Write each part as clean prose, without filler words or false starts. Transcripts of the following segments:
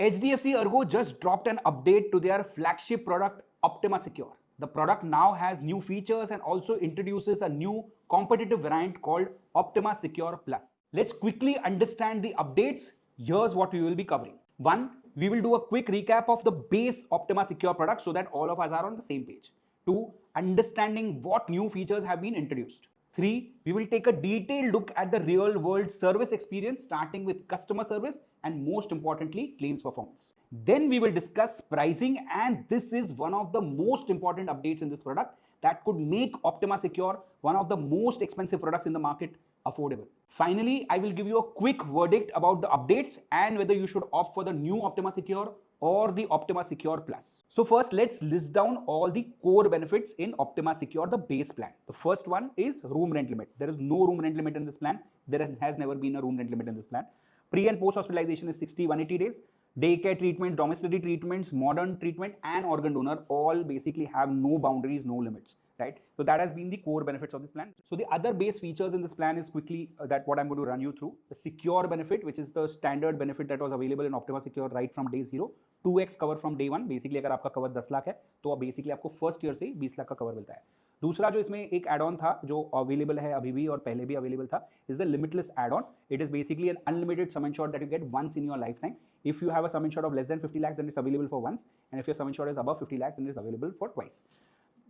HDFC Ergo just dropped an update to their flagship product, Optima Secure. The product now has new features and also introduces a new competitive variant called Optima Secure Plus. Let's quickly understand the updates. Here's what we will be covering. One, we will do a quick recap of the base Optima Secure product so that all of us are on the same page. Two, understanding what new features have been introduced. 3. We will take a detailed look at the real world service experience starting with customer service and most importantly claims performance. Then we will discuss pricing, and this is one of the most important updates in this product that could make Optima Secure one of the most expensive products in the market affordable. Finally, I will give you a quick verdict about the updates and whether you should opt for the new Optima Secure or the Optima Secure Plus. So first, let's list down all the core benefits in Optima Secure, the base plan. The first one is room rent limit. There is no room rent limit in this plan. There has never been a room rent limit in this plan. Pre and post hospitalization is 60, 180 days. Daycare treatment, domiciliary treatments, modern treatment and organ donor all basically have no boundaries, no limits. Right? So that has been the core benefits of this plan. So the other base features in this plan is quickly that what I'm going to run you through. The secure benefit, which is the standard benefit that was available in Optima Secure right from day 0. 2x cover from day 1. Basically अगर आपका cover 10 lakh है तो basically आपको first year से ही 20 लाख का cover मिलता है. दूसरा जो इसमें एक एड ऑन था जो अवेलेबल है अभी भी और पहले भी अवेलेबल था is the limitless add on. It is basically an unlimited sum insured that you get once in your lifetime. If you have a sum insured of less than 50 lakhs, then it's available for once, and if your sum insured is above 50 lakhs, then it's available for twice.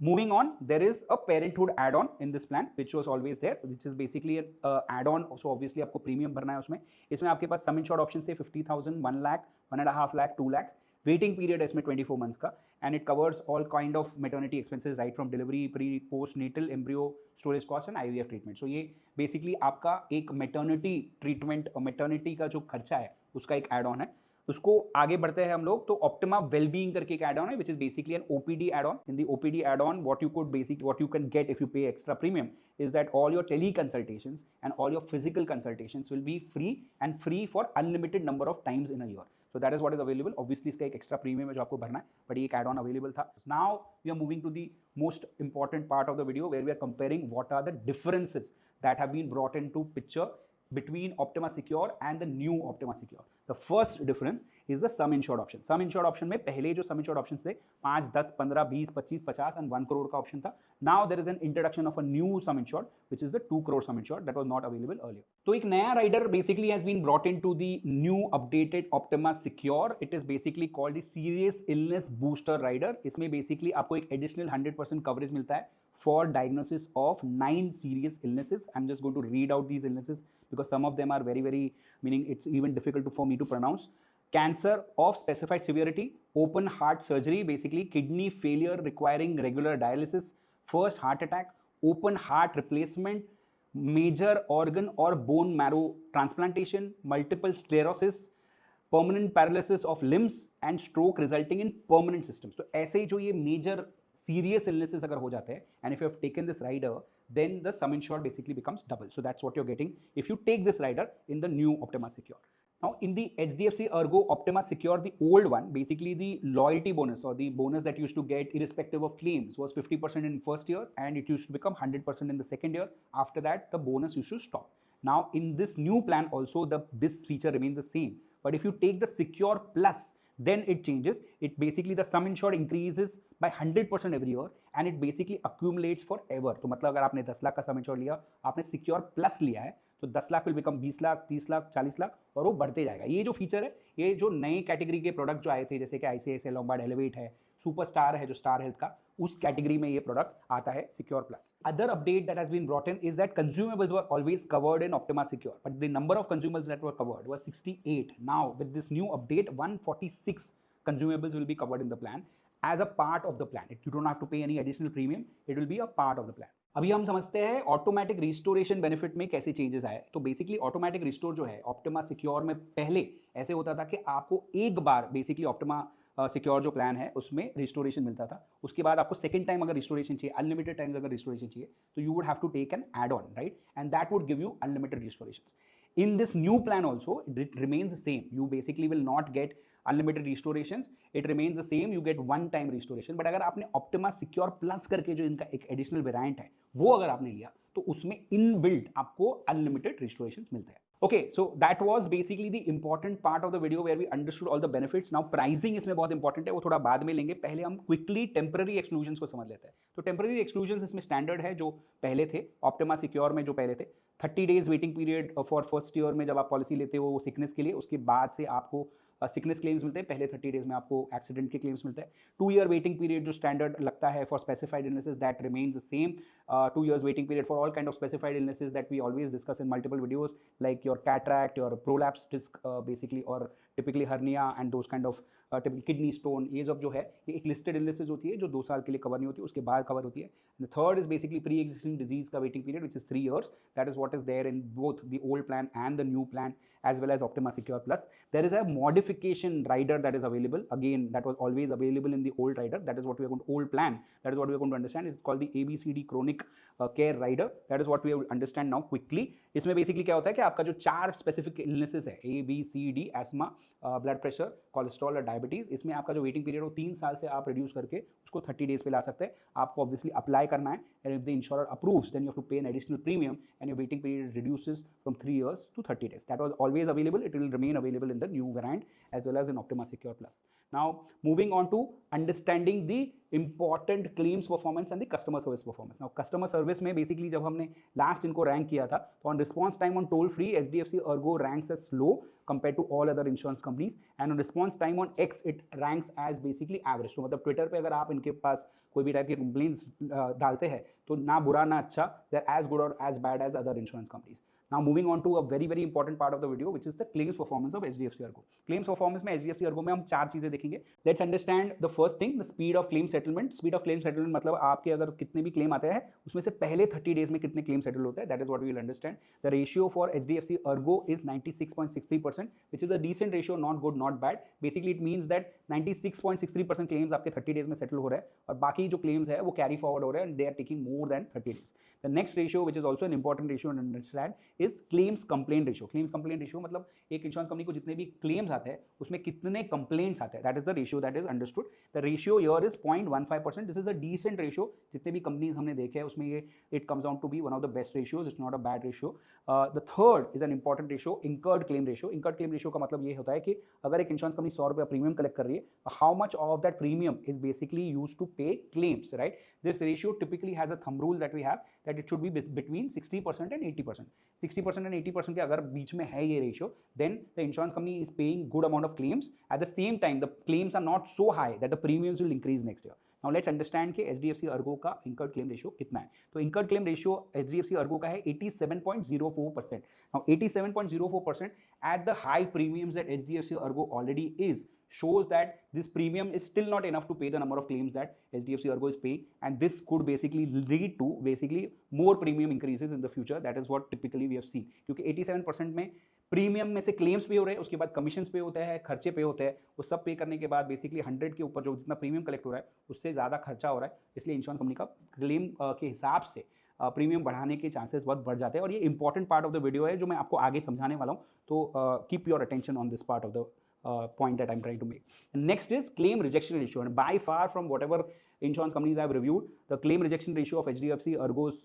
Moving on, there is a parenthood add-on in this plan, which was always there, which is basically an add-on. So obviously आपको premium भरना है उसमें. इसमें आपके पास सम insured option थे 50,000, 1 lakh, 1.5 lakh, 2 lakh. Waiting period है इसमें 24 months का, and it covers all kind of maternity expenses right from delivery, pre post natal, embryo storage cost and IVF treatment. So ये बेसिकली आपका एक मेटर्निटी ट्रीटमेंट और मेटर्निटी का जो खर्चा है उसका एक एड ऑन है. उसको आगे बढ़ते हैं हम लोग तो ऑप्टिमा वेलबीइंग करके एक एड ऑन है which is basically an OPD add on. In the OPD add on what you can get if you pay extra premium is that all your tele consultations and all your physical consultations will be free and free for unlimited number of times in a year. So that is what is available. Obviously इसका एक extra premium है जो आपको भरना है, but ये एक add on available था. Now we are moving to the most important part of the video where we are comparing what are the differences that have been brought into picture between Optima Secure and the new Optima Secure. The first difference is the sum insured option. Sum insured option में पहले जो sum insured options थे 5, 10, 15, 20, 25, 50 and 1 crore का option था. Now there is an introduction of a new sum insured which is the 2 crore sum insured that was not available earlier. तो एक नया rider basically has been brought into the new updated Optima Secure. It is basically called the Serious Illness Booster rider. इसमें basically आपको एक additional 100% coverage मिलता है for diagnosis of 9 serious illnesses. I'm just going to read out these illnesses because some of them are very meaning it's even difficult for me to pronounce. Cancer of specified severity, open heart surgery, basically kidney failure requiring regular dialysis, first heart attack, open heart replacement, major organ or bone marrow transplantation, multiple sclerosis, permanent paralysis of limbs and stroke resulting in permanent systems. तो ऐसे जो ये major serious illnesses अगर हो जाते हैं and if you have taken this rider then the sum insured basically becomes double. So that's what you're getting if you take this rider in the new Optima Secure. Now in the HDFC Ergo Optima Secure, the old one, basically the loyalty bonus or the bonus that you used to get irrespective of claims was 50% in first year and it used to become 100% in the second year. After that the bonus used to stop. Now in this new plan also this feature remains the same, but if you take the Secure Plus then it changes. It basically the sum insured increases by 100% every year and it basically accumulates forever. तो मतलब अगर आपने 10 लाख का सम ensure लिया, आपने secure plus लिया है तो 10 लाख विल बिकम 20 लाख, 30 लाख, 40 लाख और वो बढ़ते जाएगा. ये जो फीचर है ये जो नए कैटेगरी के प्रोडक्ट जो आए थे जैसे कि ICICI लॉम्बार्ड एलिवेट है, सुपरस्टार है जो स्टार हेल्थ का, उस कैटेगरी में ये प्रोडक्ट आता है secure plus. Other update that has been brought in is that consumables were always covered in Optima Secure, but the number of consumables that were covered was 68. Now with this new update 146 consumables will be covered in the plan as a part of the plan. You don't have to pay any additional premium, it will be a part of the plan. अभी हम समझते हैं automatic restoration benefit में कैसे changes आए. तो basically automatic restore जो है ऑप्टिमा सिक्योर में पहले ऐसे होता था कि आपको एक बार बेसिकली ऑप्टिमा सिक्योर जो प्लान है उसमें रिस्टोरेशन मिलता था, उसके बाद आपको सेकंड टाइम अगर रिस्टोरेशन चाहिए, अनलिमिटेड टाइम्स अगर रिस्टोरेशन चाहिए तो you would have to take an add on, right, and that would give you unlimited restoration. In this new plan also it remains the same. You basically will not get unlimited restorations, it remains the same, you get one time restoration. but अगर आपने Optima Secure Plus करके जो इनका एक additional variant है वो अगर आपने लिया तो उसमें इनबिल्ट आपको अनलिमिटेड रिस्टोरेशंस मिलते हैं. Okay, so that was basically the important part of the video where we understood all the benefits. Now pricing इसमें बहुत इंपॉर्टेंट है, वो थोड़ा बाद में लेंगे, पहले हम क्विकली टेम्पररी एक्सक्लूजन्स को समझ लेते हैं. तो टेम्पररी एक्सक्लूजन्स इसमें स्टैंडर्ड है जो पहले थे ऑप्टिमा सिक्योर में, जो पहले थे 30 days waiting period for first year में जब आप पॉलिसी लेते हो सिकनेस के लिए, उसके बाद से आपको सिकनेस क्लेम्स मिलते हैं, पहले 30 डेज में आपको एक्सीडेंट के क्लेम्स मिलते हैं. 2 ईयर वेटिंग पीरियड जो स्टैंडर्ड लगता है for specified illnesses that remains the same. 2 years waiting period for all kind of specified illnesses that we always discuss in multiple videos, like your cataract, your prolapse disc basically, or typically hernia and those kind of typically kidney stone. ये सब जो है ये एक listed illnesses होती है जो 2 साल के लिए कवर नहीं होती, उसके बाद कवर होती है. And the third is basically pre-existing disease का waiting period, which is 3 years. That is what is there in both the old plan and the new plan, as well as Optima Secure Plus. There is a modification rider that is available. Again, that was always available in the old rider. That is what we are going to old plan. That is what we are going to understand. It's called the ABCD chronic care rider. That is what we will understand now quickly. इसमें basically क्या होता है कि आपका जो 4 specific illnesses है, ABCD, ESMA, blood pressure, cholesterol और diabetes, इसमें आपका जो वेटिंग पीरियड हो 3 साल से आप रिड्यूस करके उसको 30 डेज पे ला सकते हैं. आपको ऑब्वियसली अप्लाई करना है, and if the insurer approves then you have to pay an additional premium and your waiting period reduces from 3 years to 30 days. That was always available. It will remain available in the new variant as well as in Optima Secure Plus. Now moving on to understanding the important claims performance and the customer service performance. Now customer service में basically जब हमने last इनको rank किया था तो on response time on toll free HDFC Ergo ranks as slow compared to all other insurance companies, and on response time on X it ranks as basically average. तो मतलब Twitter पे अगर आप इनके पास कोई भी टाइप की कंप्लेंट्स डालते हैं तो ना बुरा ना अच्छा, दे आर एज गुड और as bad as other insurance companies. Now moving on to a very very important part of the video, which is the claims performance of HDFC Ergo. Claims performance में HDFC Ergo में हम 4 चीजें देखेंगे. Let's understand the first thing, the speed of claim settlement. Speed of claim settlement मतलब आपके अगर कितने भी क्लेम आते हैं उसमें से पहले 30 डेज में कितने क्लेम सेटल होते हैं. That is what we will understand. The ratio for HDFC Ergo is 96.63%, which is a decent ratio, not good not bad. Basically it means that 96.63% claims आपके 30 डेज में सेटल हो रहे हैं और बाकी जो claims है वो कैरी फॉरवर्ड हो रहे हैं and they are taking more than 30 days. The next ratio, which is also an important ratio to understand, is claims complaint ratio. Claims complaint ratio मतलब एक इंश्योरेंस कंपनी को जितने भी क्लेम्स आते हैं उसमें कितने कंप्लेंट्स आते हैं. That is the ratio that is understood. The ratio here is 0.15%. This is a decent ratio. जितने भी कंपनीज हमने देखे हैं उसमें ये it comes out to be one of the best ratios. It's not a bad ratio. The third is an important ratio, incurred claim ratio. Incurred claim ratio का मतलब ये होता है कि अगर एक इंश्योरेंस कंपनी 100 रुपये प्रीमियम कलेक्ट कर रही है, how much of that premium is basically used to pay claims, right? This ratio typically has a thumb rule that we have, that it should be between 60% and 80%. 60% and 80% के अगर बीच में है ये ratio, then the insurance company is paying good amount of claims. At the same time, the claims are not so high that the premiums will increase next year. Now let's understand कि HDFC Ergo का incurred claim ratio कितना है. तो incurred claim ratio HDFC Ergo का है 87.04%. Now 87.04% at the high premiums that HDFC Ergo already is shows that this premium is still not enough to pay the number of claims that HDFC Ergo is paying, and this could basically lead to basically more premium increases in the future. That is what typically we have seen. क्योंकि 87% में premium में से claims पे हो रहे हैं, उसके बाद कमीशंस पे होते हैं, खर्चे पे होते हैं, वो सब पे करने के बाद बेसिकली 100 के ऊपर जो जितना प्रीमियम कलेक्ट हो रहा है उससे ज़्यादा खर्चा हो रहा है, इसलिए इंश्योरेंस कंपनी का क्लेम के हिसाब से प्रीमियम बढ़ाने के चांसेस बहुत बढ़ जाते हैं. और ये important part of the video है जो मैं आपको आगे समझाने वाला हूँ, तो keep your attention on this part of the point that I'm trying to make. And next is claim rejection ratio, and by far from whatever insurance companies I have reviewed, the claim rejection ratio of HDFC Ergo's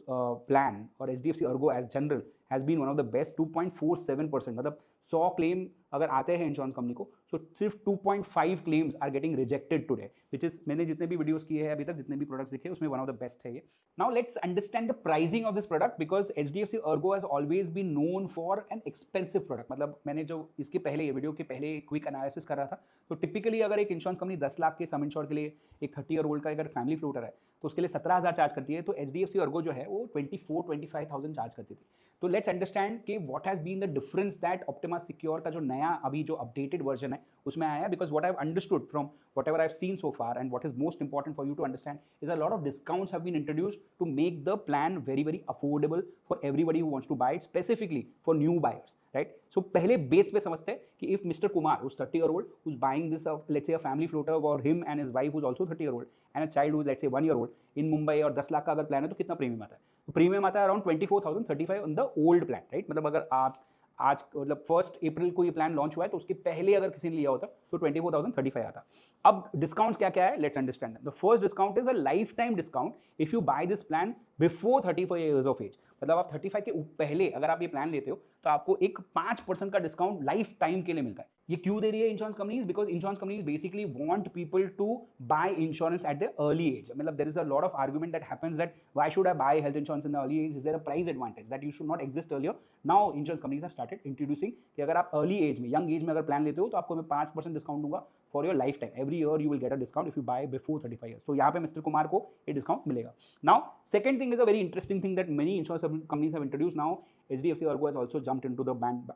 plan or HDFC Ergo as general has been one of the best. 2.47%. मतलब 100 claim अगर आते हैं insurance company को, तो सिर्फ 2.5 claims are getting rejected today, which is मैंने जितने भी वीडियोस किए हैं अभी तक, जितने भी प्रोडक्ट्स दिखे उसमें वन ऑफ द बेस्ट है ये. Now let's understand the pricing of this product, because HDFC Ergo has always been known for an expensive product. मतलब मैंने जो इसके पहले ये वीडियो के पहले क्विक एनालिसिस कर रहा था, तो टिपिकली अगर एक इंश्योरेंस कंपनी 10 लाख के सम इंश्योर के लिए एक 30 ईयर ओल्ड का अगर फैमिली फ्लोटर है तो उसके लिए 17,000 चार्ज करती है, तो HDFC Ergo जो है वो 24-25,000 चार्ज करती थी. तो लेट्स अंडरस्टैंड कि what has been the difference that Optima Secure का जो नया अभी जो अपडेटेड वर्जन है उसमें आया है. Because what I have understood from whatever I've seen so far, and what is most important for you to understand, is a lot of discounts have been introduced to make the plan very very affordable for everybody who wants to buy it, specifically for new buyers, right? So पहले base पे समझते हैं कि if Mr. Kumar, who's 30 year old, who's buying this let's say a family floater, or him and his wife who's also 30 year old, and a child who's let's say 1 year old in Mumbai, और 10 लाख का अगर plan है तो कितना premium आता है? तो premium आता है around 24,035 on the old plan, right? मतलब अगर आप आज मतलब 1 अप्रैल को ये प्लान लॉन्च हुआ है तो उसके पहले अगर किसी ने लिया होता तो 24,035 आता. अब डिस्काउंट्स क्या क्या है, let's understand. The first discount is a lifetime discount. If you buy this plan before 35 years of age, मतलब आप 35 के पहले अगर आप ये प्लान लेते हो तो आपको एक 5% का डिस्काउंट लाइफ टाइम के लिए मिलता है। ये क्यों दे रही है insurance companies? Because insurance companies basically want people to buy insurance at the early age. मतलब there is a lot of argument that happens that why should I buy health insurance in the early age, is there a price advantage that you should not exist earlier. Now insurance companies have started introducing कि अगर आप early age में, young age में अगर plan लेते हो तो आपको मैं 5% डिस्काउंट दूंगा for your lifetime. Every year you will get a discount if you buy before 35 years. तो यहाँ पे मिस्टर कुमार को ये डिस्काउंट मिलेगा। Now second thing is a very interesting thing that many insurance companies have introduced now. HDFC ERGO has also jumped into the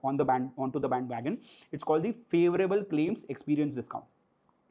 onto the bandwagon. It's called the favorable claims experience discount.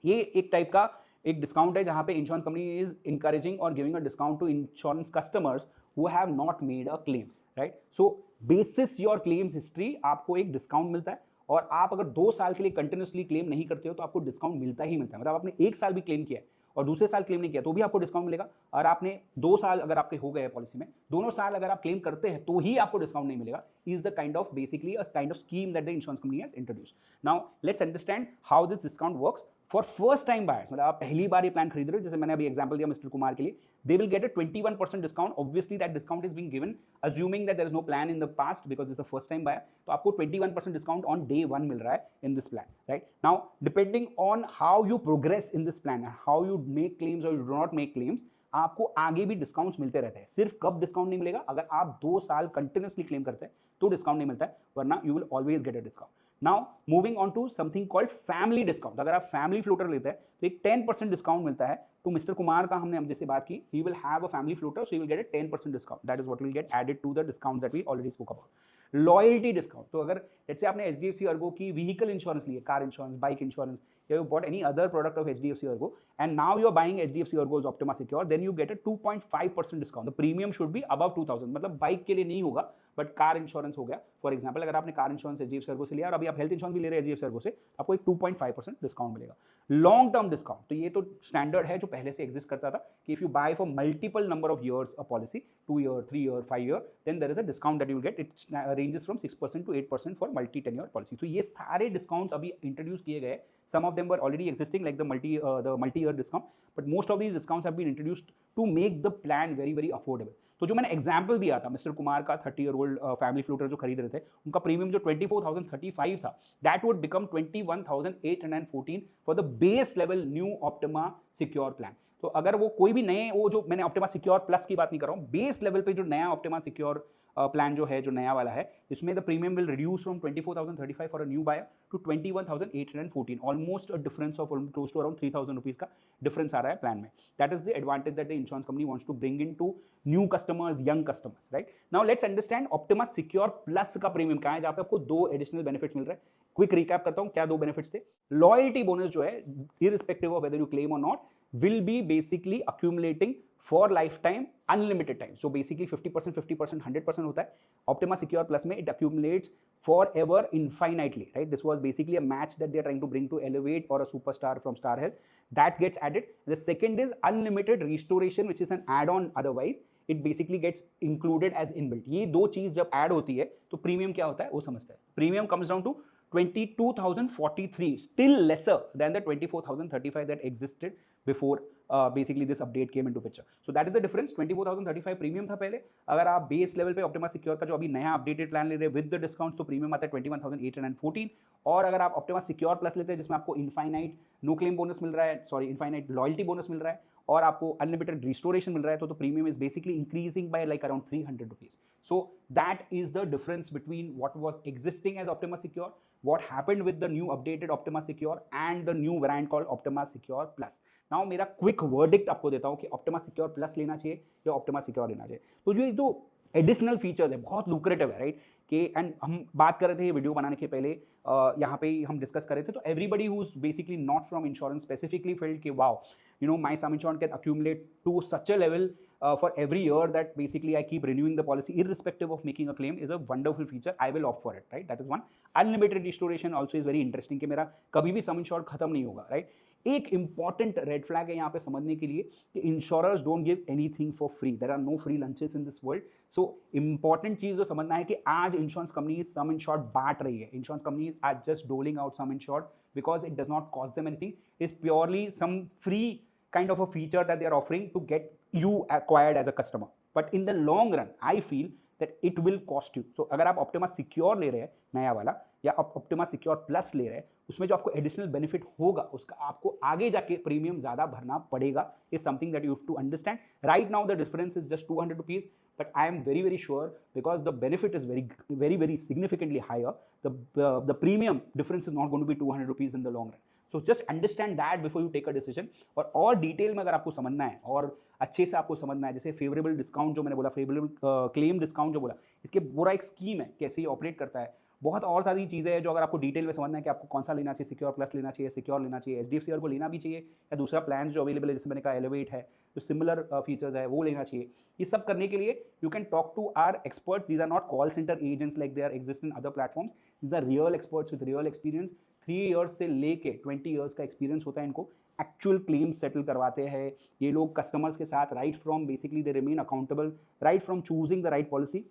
ये एक type का एक discount है जहाँ पे insurance company is encouraging और giving a discount to insurance customers who have not made a claim, right? So basis your claims history आपको एक डिस्काउंट मिलता है, और आप अगर 2 साल के लिए कंटिन्यूसली क्लेम नहीं करते हो तो आपको डिस्काउंट मिलता ही मिलता है। मतलब आपने 1 साल भी क्लेम किया है और दूसरे साल क्लेम नहीं किया तो भी आपको डिस्काउंट मिलेगा, और आपने 2 साल अगर आपके हो गए पॉलिसी में, दोनों साल अगर आप क्लेम करते हैं तो ही आपको डिस्काउंट नहीं मिलेगा। Is the kind of basically a kind of scheme that the insurance company has introduced. Now let's understand how this discount works for first time buyers. मतलब आप पहली बार ये प्लान खरीद रहे हो, जैसे मैंने अभी एग्जांपल दिया मिस्टर कुमार के लिए, they will get a 21% discount. Obviously that discount is being given assuming that there is no plan in the past because it's the first time buyer. तो आपको 21% discount on day 1 मिल रहा है in this plan, right? Now depending on how you progress in this plan, how you make claims or you do not make claims, आपको आगे भी discounts मिलते रहते हैं। सिर्फ कब डिस्काउंट नहीं मिलेगा, अगर आप 2 साल कंटिन्यूसली क्लेम करते हैं तो डिस्काउंट नहीं मिलता है, वरना you will always get a discount. Now moving on to something called family discount. अगर आप फैमिली फ्लोटर लेते हैं तो एक 10% डिस्काउंट मिलता है। तो मिस्टर कुमार का हमने जैसे बात की, he will have a family floater, so he will get a 10% discount. That is what will get added to the discounts that we already spoke about. Loyalty discount, तो अगर जैसे आपने HDFC ERGO की व्हीकल इंश्योरेंस ली है, car insurance, bike insurance, you bought any other product of HDFC ERGO and now you are buying HDFC ERGO's Optima Secure, then you get a 2.5% discount. The premium should be above 2000, मतलब bike के लिए नहीं होगा but car insurance हो गया। For example अगर आपने car insurance HDFC ERGO से लिया और अभी आप हेल्थ इंश्योरेंस भी ले रहे हैं HDFC ERGO से, आपको एक 2.5% डिस्काउंट मिलेगा। लॉन्ग टर्म डिस्काउंट, तो ये तो स्टैंडर्ड है जो पहले से एग्जिस्ट करता था कि if you buy for multiple number of years a policy, 2 year, 3 year, 5 year, then there is a discount that you will get. It ranges from 6% to 8% for multi tenure policy. तो ये सारे discounts अभी introduce किए गए। Some of them were already existing, like the multi-year discount, but most of these discounts have been introduced to make the plan very very affordable. तो जो मैंने example दिया था मिस्टर कुमार का 30-year-old फैमिली फ्लूटर जो खरीद रहे थे, उनका प्रीमियम जो 24,035 था, that would become 21,814 for the base level new optima secure plan. तो अगर वो कोई भी नए, वो जो मैंने ऑप्टिमा सिक्योर प्लस की बात नहीं कर रहा हूँ, बेस लेवल पे जो नया ऑप्टिमा सिक्योर प्लान जो है, जो नया वाला है, इसमें the premium will reduce from 24,035 for a new buyer to 21,814, almost a difference of close to around 3,000 rupees का डिफरेंस आ रहा है प्लान में। That is the advantage that the insurance company wants to bring in to new customers, young customers, right? Now let's understand Optima Secure plus का premium क्या है, जहाँ पे आपको 2 एडिशनल बेनिफिट्स मिल रहे हैं। क्विक रिकैप करता हूँ क्या 2 बेनिफिट्स थे। लॉयल्टी बोनस जो है, irrespective of whether you claim और not, will be basically accumulating for lifetime unlimited time. So basically 50%, 50%, 100% होता है। Optima Secure Plus में it accumulates forever infinitely, right? This was basically a match that they are trying to bring to Elevate or a superstar from Star Health. That gets added. The second is unlimited restoration, which is an add-on otherwise. It basically gets included as inbuilt. ये 2 चीज जब add होती है तो premium क्या होता है वो समझते हैं। Premium comes down to 22,043, still lesser than the 24,035 that existed before basically this update came into picture. So that is the difference. 24,035 premium था पहले। अगर आप बेस लेवल पे ऑप्टिमा सिक्योर का जो अभी नया अपडेटेड प्लान ले रहे हैं विद द डिस्काउंट, तो प्रीमियम आता है 21,814। और अगर आप ऑप्टिमा सिक्योर प्लस लेते हैं जिसमें आपको इनफाइनाइट नो क्लेम बोनस मिल रहा है, सॉरी इनफाइनाइट लॉयल्टी बोनस मिल रहा है और आपको अनलिमिटेड रिस्टोरेशन मिल रहा है, तो premium is basically increasing by like around 300 rupees. So that is the difference between what was existing as Optima Secure, what happened with the new updated Optima Secure and the new variant called Optima Secure Plus. Now मेरा quick verdict आपको देता हूँ कि Optima Secure Plus लेना चाहिए या Optima Secure लेना चाहिए। तो जो ये दो एडिशनल फीचर्स है बहुत लुक्रेटिव है, राइट? कि एंड हम बात कर रहे थे ये वीडियो बनाने के पहले, यहाँ पे हम डिस्कस कर रहे थे, तो everybody who is basically not from insurance specifically failed कि wow, you know, my sum insurance can accumulate to such a level for every year that basically I keep renewing the policy irrespective of making a claim is a wonderful feature. I will opt for it, right? That is one. Unlimited restoration also is very interesting कि मेरा कभी भी sum insured खत्म नहीं होगा, right? एक important red flag है यहाँ पे समझने के लिए कि insurers don't give anything for free. There are no free lunches in this world. So important चीज जो समझना है कि आज इंश्योरेंस कंपनी सम इंश्योर्ड बांट रही है। Insurance companies are just doling out some insured because it does not cost them anything. It's purely some free kind of a feature that they are offering to get you acquired as a customer, but in the long run I feel that it will cost you. So अगर आप Optima Secure ले रहे हैं नया वाला, या आप Optima Secure Plus ले रहे हैं, उसमें जो आपको एडिशनल बेनिफिट होगा उसका आपको आगे जाके प्रीमियम ज़्यादा भरना पड़ेगा, is something that you have to understand. Right now the difference is just 200 rupees, but I am very very sure because the benefit is very significantly higher, the premium difference is not going to be 200 rupees in the long run. So just understand that before you take a decision. और detail में अगर आपको समझना है और अच्छे से आपको समझना है, जैसे फेवरेबल डिस्काउंट जो मैंने बोला, फेवरेबल क्लेम डिस्काउंट जो बोला, इसके पूरा एक स्कीम है कैसे ये ऑपरेट करता है, बहुत और सारी चीज़ें हैं जो अगर आपको डिटेल में समझना है कि आपको कौन सा लेना चाहिए, सिक्योर प्लस लेना चाहिए, सिक्योर लेना चाहिए, HDFC को लेना भी चाहिए, या दूसरा प्लान जो अवेलेबल है जैसे मैंने कहा एलिवेट है, जो सिमिलर फीचर्स है वो लेना चाहिए, ये सब करने के लिए you can talk to our experts. These are not call centre agents like they are exist in other platforms. These are real experts with real experience. 3 years से लेके 20 ईयर्स का एक्सपीरियंस होता है इनको. एक्चुअल क्लेम सेटल करवाते हैं ये लोग कस्टमर्स के साथ, right from basically they remain accountable, right from choosing the right policy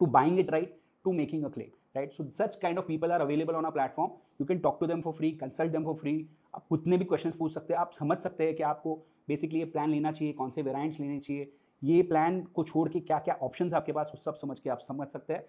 to buying it right to making a claim, right? So such kind of people are available on our platform. You can talk to them for free, consult them for free. आप कितने भी questions पूछ सकते हैं, आप समझ सकते हैं कि आपको बेसिकली ये प्लान लेना चाहिए, कौन से वेरिएंट्स लेने चाहिए, ये प्लान को छोड़ के क्या क्या ऑप्शंस आपके पास, वो सब समझ के आप समझ सकते हैं.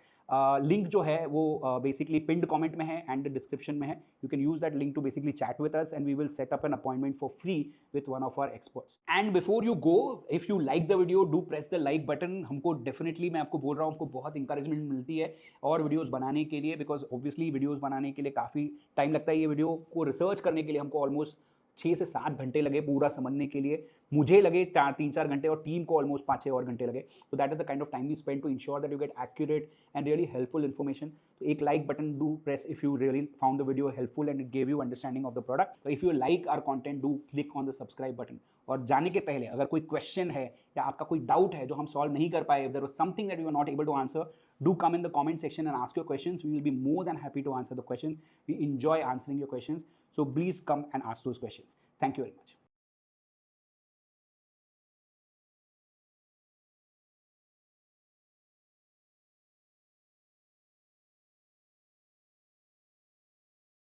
लिंक जो है वो बेसिकली पिंड कमेंट में है एंड डिस्क्रिप्शन में है. You can use that link to basically chat with us and we will set up an appointment for free with one of our experts. And before you go, if you like the video do press the like button. हमको definitely, मैं आपको बोल रहा हूँ, हमको बहुत encouragement मिलती है और वीडियोज़ बनाने के लिए, बिकॉज ऑब्वियसली वीडियोज़ बनाने के लिए काफ़ी टाइम लगता है. ये वीडियो को रिसर्च करने के लिए हमको ऑलमोस्ट 6 से 7 घंटे लगे पूरा समझने के लिए. मुझे लगे 3-4 घंटे और टीम को ऑलमोस्ट 5-6 और घंटे लगे. So that is the kind of time we spend to ensure that you get accurate and really helpful information. तो एक like button do press if you really found the video helpful and it gave you understanding of the product. If you like our content do click on the subscribe button. और जाने के पहले अगर कोई question है या आपका कोई डाउट है जो हम सॉल्व नहीं कर पाए, if there was something that you are not able to answer, do come in the comment section and ask your questions. We will be more than happy to answer the questions. We enjoy answering your questions. So please come and ask those questions. Thank you very much.